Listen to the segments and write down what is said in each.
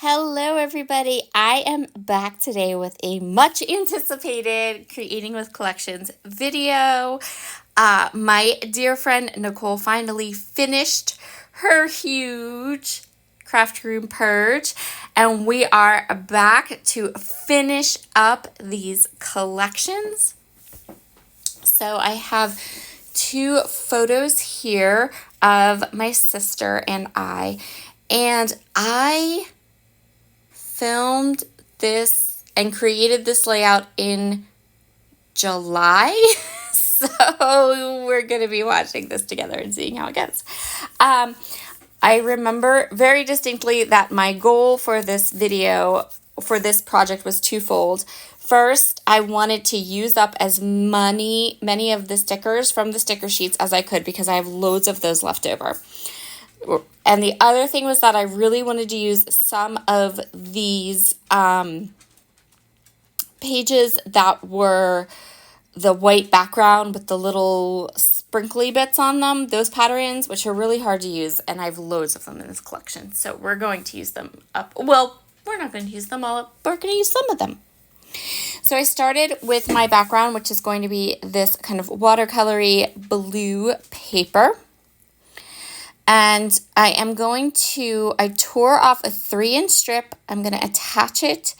Hello, everybody. I am back today with a much anticipated Creating with Collections video. My dear friend Nicole finally finished her huge craft room purge, and we are back to finish up these collections. So I have two photos here of my sister and I filmed this and created this layout in July. So we're going to be watching this together and seeing how it goes. I remember very distinctly that my goal for this video, for this project, was twofold. First, I wanted to use up as many of the stickers from the sticker sheets as I could because I have loads of those left over. And the other thing was that I really wanted to use some of these pages that were the white background with the little sprinkly bits on them, those patterns, which are really hard to use, and I have loads of them in this collection. So we're going to use them up. Well, we're not going to use them all up, but we're going to use some of them. So I started with my background, which is going to be this kind of watercolory blue paper. And I tore off a 3-inch strip. I'm going to attach it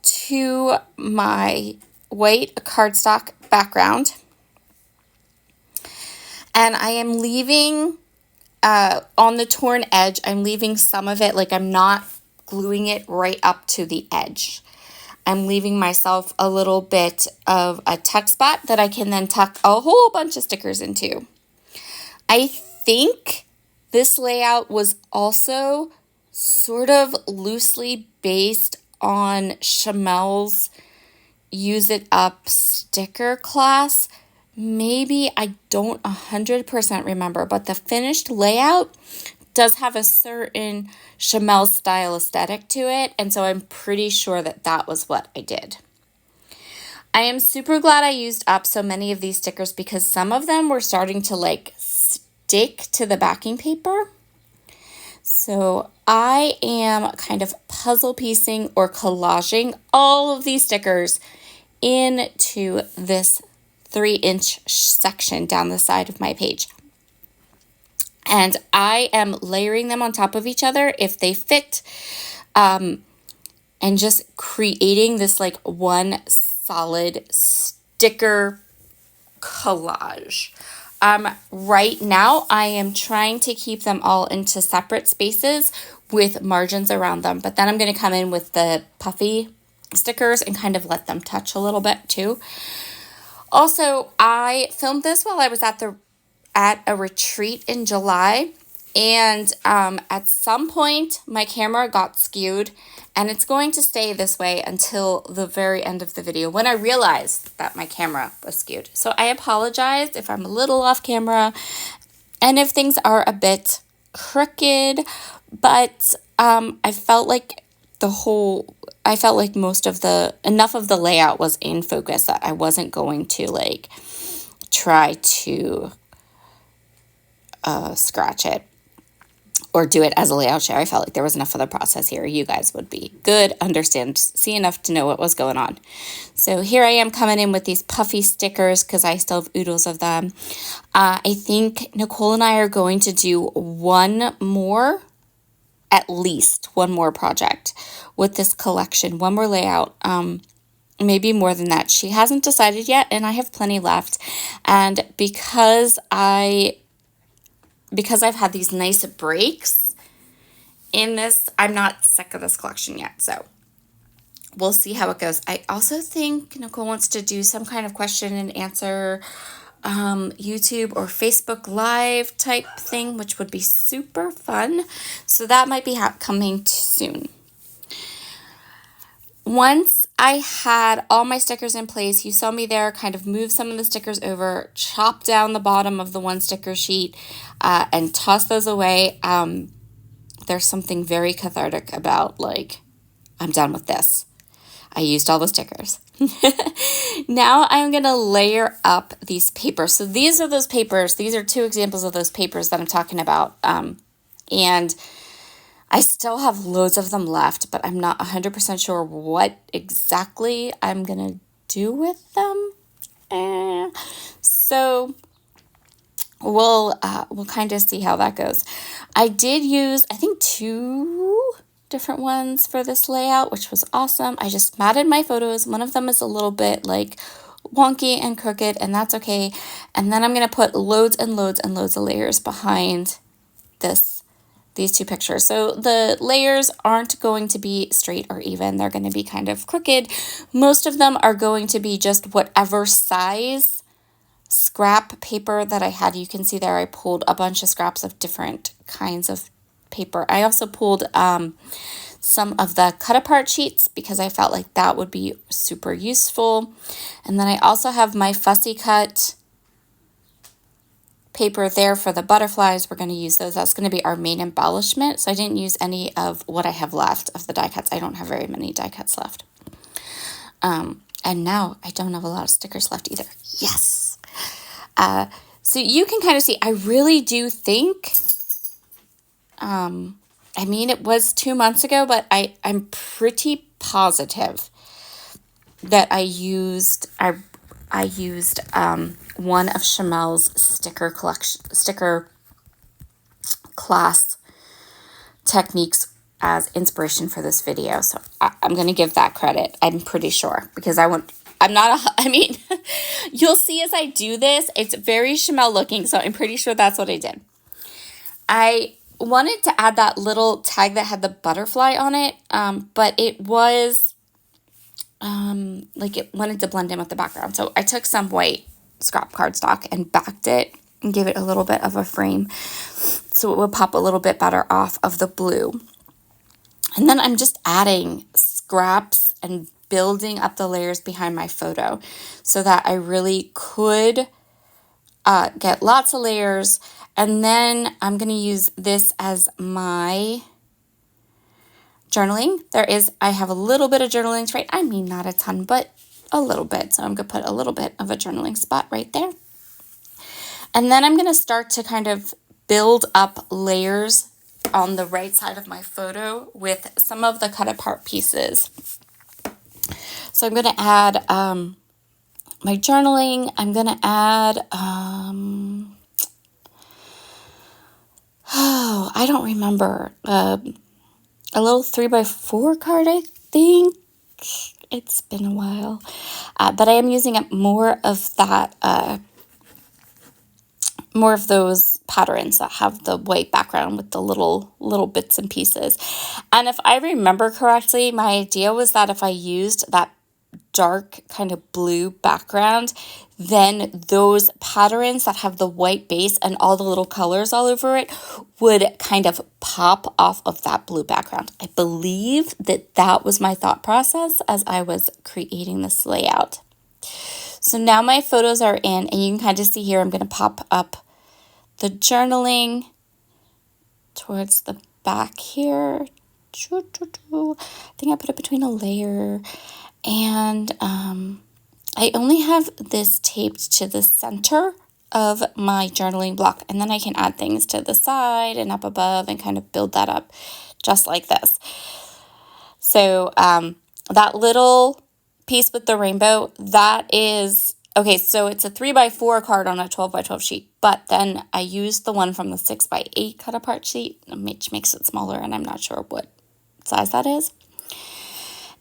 to my white cardstock background. And I am leaving, on the torn edge, I'm leaving some of it, like I'm not gluing it right up to the edge. I'm leaving myself a little bit of a tuck spot that I can then tuck a whole bunch of stickers into. I think this layout was also sort of loosely based on Chamel's Use It Up sticker class. Maybe, I don't 100% remember, but the finished layout does have a certain Chamel style aesthetic to it, and so I'm pretty sure that that was what I did. I am super glad I used up so many of these stickers because some of them were starting to stick to the backing paper. So I am kind of puzzle piecing or collaging all of these stickers into this 3-inch section down the side of my page. And I am layering them on top of each other if they fit, and just creating this one solid sticker collage. Right now, I am trying to keep them all into separate spaces with margins around them, but then I'm going to come in with the puffy stickers and kind of let them touch a little bit too. Also, I filmed this while I was at a retreat in July, and at some point my camera got skewed, and it's going to stay this way until the very end of the video when I realized that my camera was skewed. So I apologize if I'm a little off camera and if things are a bit crooked, but I felt like enough of the layout was in focus that I wasn't going to try to scratch it or do it as a layout share. I felt like there was enough of the process here. You guys would be good, understand, see enough to know what was going on. So here I am coming in with these puffy stickers because I still have oodles of them. I think Nicole and I are going to do at least one more project with this collection, one more layout, maybe more than that. She hasn't decided yet, and I have plenty left. And because I've had these nice breaks in this, I'm not sick of this collection yet, so we'll see how it goes. I also think Nicole wants to do some kind of question and answer YouTube or Facebook Live type thing, which would be super fun. So that might be coming soon. Once I had all my stickers in place, you saw me there kind of move some of the stickers over, chop down the bottom of the one sticker sheet, and toss those away. There's something very cathartic about I'm done with this. I used all the stickers. Now I'm going to layer up these papers. So these are those papers. These are two examples of those papers that I'm talking about. And I still have loads of them left, but I'm not 100% sure what exactly I'm going to do with them. So we'll kind of see how that goes. I did use, I think, 2 different ones for this layout, which was awesome. I just matted my photos. One of them is a little bit like wonky and crooked, and that's okay. And then I'm going to put loads and loads and loads of layers behind these 2 pictures. So the layers aren't going to be straight or even. They're going to be kind of crooked. Most of them are going to be just whatever size scrap paper that I had. You can see there I pulled a bunch of scraps of different kinds of paper. I also pulled some of the cut apart sheets because I felt like that would be super useful. And then I also have my fussy cut paper there for the butterflies. We're going to use those. That's going to be our main embellishment. So I didn't use any of what I have left of the die cuts. I don't have very many die cuts left. And now I don't have a lot of stickers left either. Yes. So you can kind of see, I really do think, I mean, it was 2 months ago, but I'm pretty positive that I used one of Chamel's sticker class techniques as inspiration for this video. So I'm going to give that credit. I'm pretty sure because I mean, you'll see as I do this, it's very Chamel looking. So I'm pretty sure that's what I did. I wanted to add that little tag that had the butterfly on it, but it was like it wanted to blend in with the background. So I took some white scrap cardstock and backed it and gave it a little bit of a frame so it would pop a little bit better off of the blue. And then I'm just adding scraps and building up the layers behind my photo so that I really could get lots of layers. And then I'm going to use this as my journaling. I have a little bit of journaling to write. I mean, not a ton, but a little bit. So I'm going to put a little bit of a journaling spot right there. And then I'm going to start to kind of build up layers on the right side of my photo with some of the cut apart pieces. So I'm going to add my journaling. I'm going to add, I don't remember, a little 3x4 card, I think. It's been a while. But I am using up more of that, more of those patterns that have the white background with the little bits and pieces. And if I remember correctly, my idea was that if I used that dark kind of blue background, then those patterns that have the white base and all the little colors all over it would kind of pop off of that blue background. I believe that was my thought process as I was creating this layout. So now my photos are in, and you can kind of see here I'm going to pop up the journaling towards the back here. I think I put it between a layer. And I only have this taped to the center of my journaling block. And then I can add things to the side and up above and kind of build that up just like this. So that little piece with the rainbow, that is, okay, so it's a 3x4 card on a 12x12 sheet. But then I used the one from the 6x8 cut apart sheet, which makes it smaller. And I'm not sure what size that is.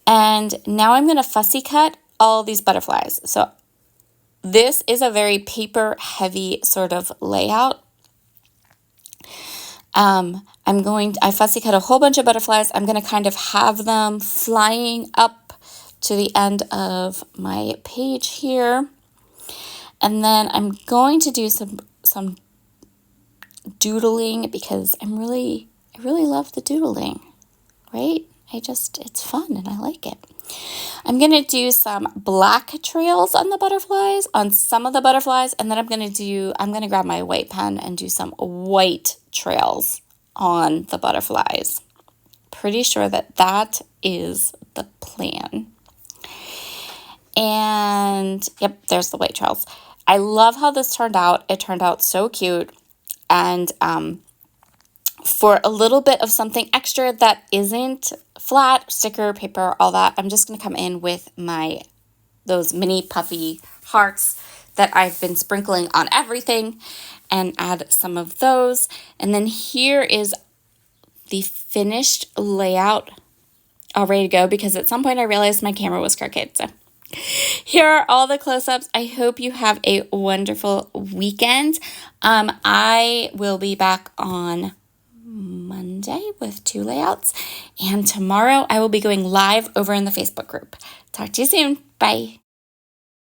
And now I'm going to fussy cut all these butterflies. So this is a very paper heavy sort of layout. I fussy cut a whole bunch of butterflies. I'm going to kind of have them flying up to the end of my page here. And then I'm going to do some doodling because I really love the doodling, right? It's fun and I like it. I'm going to do some black trails on the butterflies, on some of the butterflies, and then I'm going to grab my white pen and do some white trails on the butterflies. Pretty sure that is the plan. And yep, there's the white trails. I love how this turned out. It turned out so cute. And for a little bit of something extra that isn't flat, sticker, paper, all that, I'm just going to come in with those mini puffy hearts that I've been sprinkling on everything and add some of those. And then here is the finished layout all ready to go, because at some point I realized my camera was crooked. So here are all the close-ups. I hope you have a wonderful weekend. I will be back on Monday with 2 layouts, and tomorrow I will be going live over in the Facebook group. Talk to you soon. Bye.